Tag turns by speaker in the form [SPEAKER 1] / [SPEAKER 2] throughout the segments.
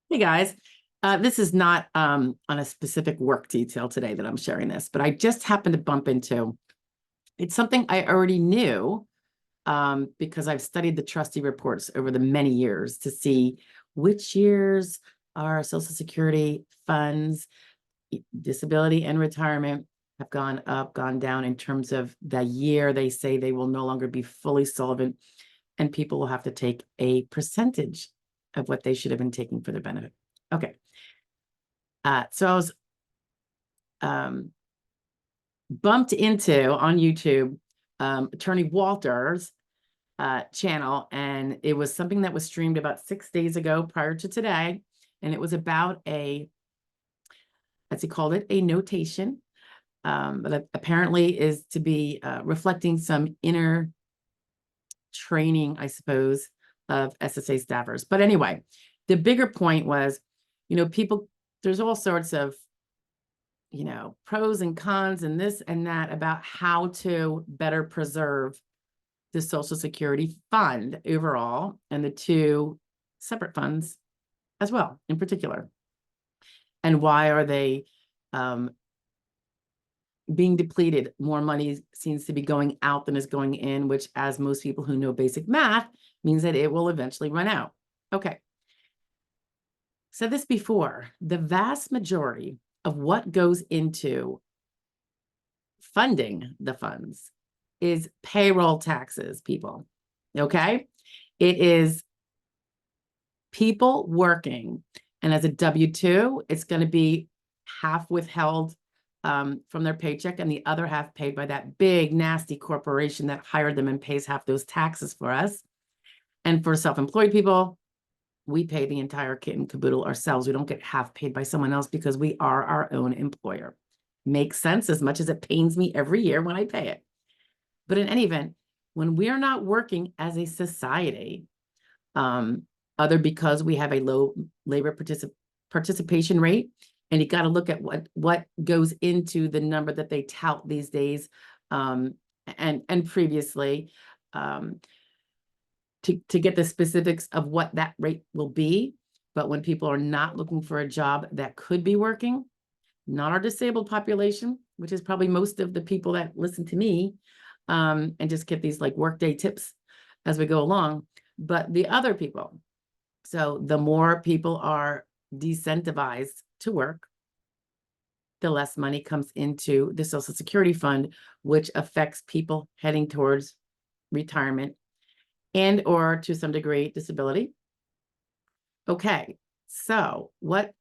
[SPEAKER 1] Hey guys, this is not on a specific work detail today that I'm sharing this, but I just happened to bump into it's something I already knew because I've studied the trustee reports over the many years to see which years our Social Security funds, disability and retirement have gone up, gone down in terms of the year they say they will no longer be fully solvent, and people will have to take a percentage of what they should have been taking for their benefit. Okay. So I was bumped into on YouTube Attorney Walter's channel, and it was something that was streamed about 6 days ago prior to today, and it was about as he called it, a notation that apparently is to be reflecting some inner training, I suppose, of SSA staffers. But anyway, the bigger point was, people, there's all sorts of pros and cons and this and that about how to better preserve the Social Security fund overall and the two separate funds as well, in particular. And why are they being depleted? More money seems to be going out than is going in, which, as most people who know basic math, means that it will eventually run out. Okay. Said this before, the vast majority of what goes into funding the funds is payroll taxes, people. Okay. It is people working. And as a W-2, it's going to be half withheld from their paycheck and the other half paid by that big, nasty corporation that hired them and pays half those taxes for us. And for self-employed people, we pay the entire kit and caboodle ourselves. We don't get half paid by someone else because we are our own employer. Makes sense, as much as it pains me every year when I pay it. But in any event, when we are not working as a society, other because we have a low labor participation rate, and you got to look at what goes into the number that they tout these days, and previously, to get the specifics of what that rate will be. But when people are not looking for a job that could be working, not our disabled population, which is probably most of the people that listen to me, and just get these like workday tips as we go along, but the other people. So the more people are decentivized to work, the less money comes into the Social Security fund, which affects people heading towards retirement and or to some degree disability. Okay, so what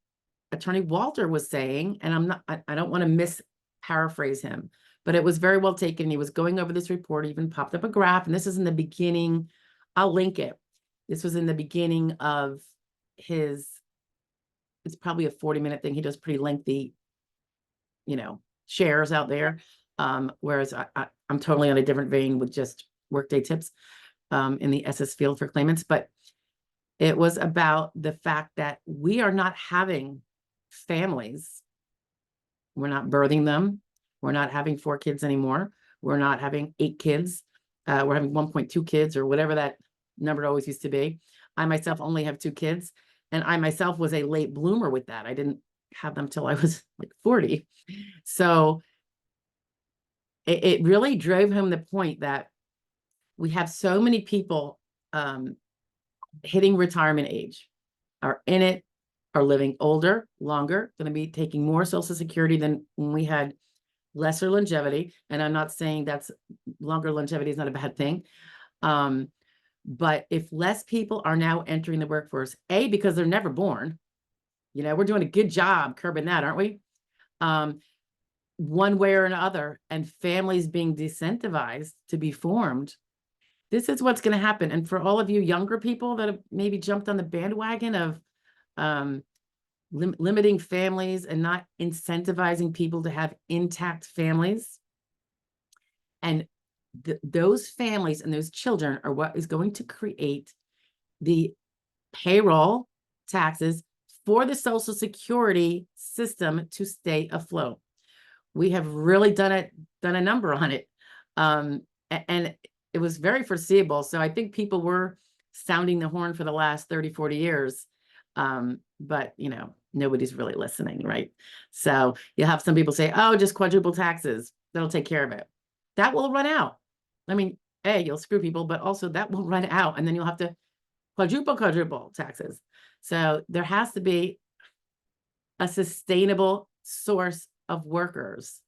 [SPEAKER 1] Attorney Walter was saying, and I don't want to paraphrase him, but it was very well taken. He was going over this report, even popped up a graph, and this is in the beginning. I'll link it. This was in the beginning of his, it's probably a 40-minute thing. He does pretty lengthy, shares out there. Whereas I'm totally on a different vein with just workday tips in the SS field for claimants. But it was about the fact that we are not having families. We're not birthing them. We're not having 4 kids anymore. We're not having 8 kids. We're having 1.2 kids or whatever that number always used to be. I myself only have 2 kids, and I myself was a late bloomer with that. I didn't have them till I was like 40. So it really drove home the point that we have so many people hitting retirement age, are in it, are living older, longer, going to be taking more Social Security than when we had lesser longevity. And I'm not saying that's longer longevity is not a bad thing. But if less people are now entering the workforce, A, because they're never born, we're doing a good job curbing that, aren't we? One way or another, and families being decentivized to be formed, this is what's going to happen. And for all of you younger people that have maybe jumped on the bandwagon of limiting families and not incentivizing people to have intact families, and those families and those children are what is going to create the payroll taxes for the Social Security system to stay afloat. We have really done a number on it. And it was very foreseeable. So I think people were sounding the horn for the last 30, 40 years. But nobody's really listening, right? So you'll have some people say, oh, just quadruple taxes, that'll take care of it. That will run out. I mean, you'll screw people, but also that will run out, and then you'll have to quadruple taxes. So there has to be a sustainable source of workers,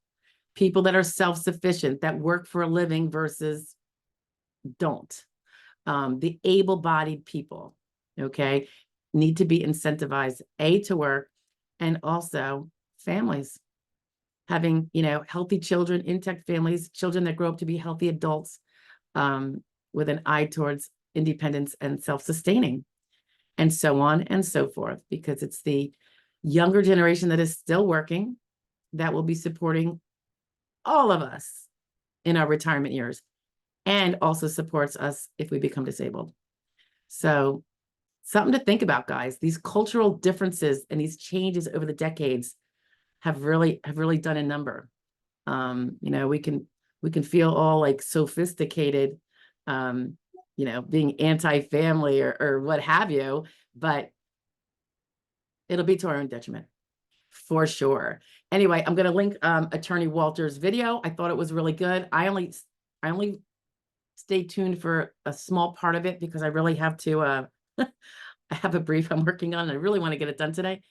[SPEAKER 1] people that are self-sufficient, that work for a living versus don't. The able-bodied people, okay, need to be incentivized, to work, and also families. Having, healthy children, intact families, children that grow up to be healthy adults, with an eye towards independence and self-sustaining, and so on and so forth, because it's the younger generation that is still working that will be supporting all of us in our retirement years, and also supports us if we become disabled. So something to think about, guys. These cultural differences and these changes over the decades have really done a number. We can feel all like sophisticated, being anti-family or what have you, but it'll be to our own detriment for sure. Anyway, I'm going to link Attorney Walter's video. I thought it was really good. I only stay tuned for a small part of it because I really have to, I have a brief I'm working on. And I really want to get it done today,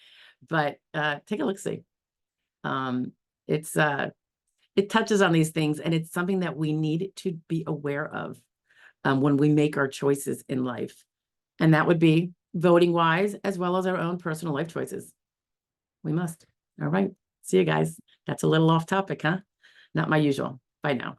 [SPEAKER 1] but take a look, see. It touches on these things, and it's something that we need to be aware of when we make our choices in life. And that would be voting wise, as well as our own personal life choices. We must. All right. See you guys. That's a little off topic, huh? Not my usual. Bye now.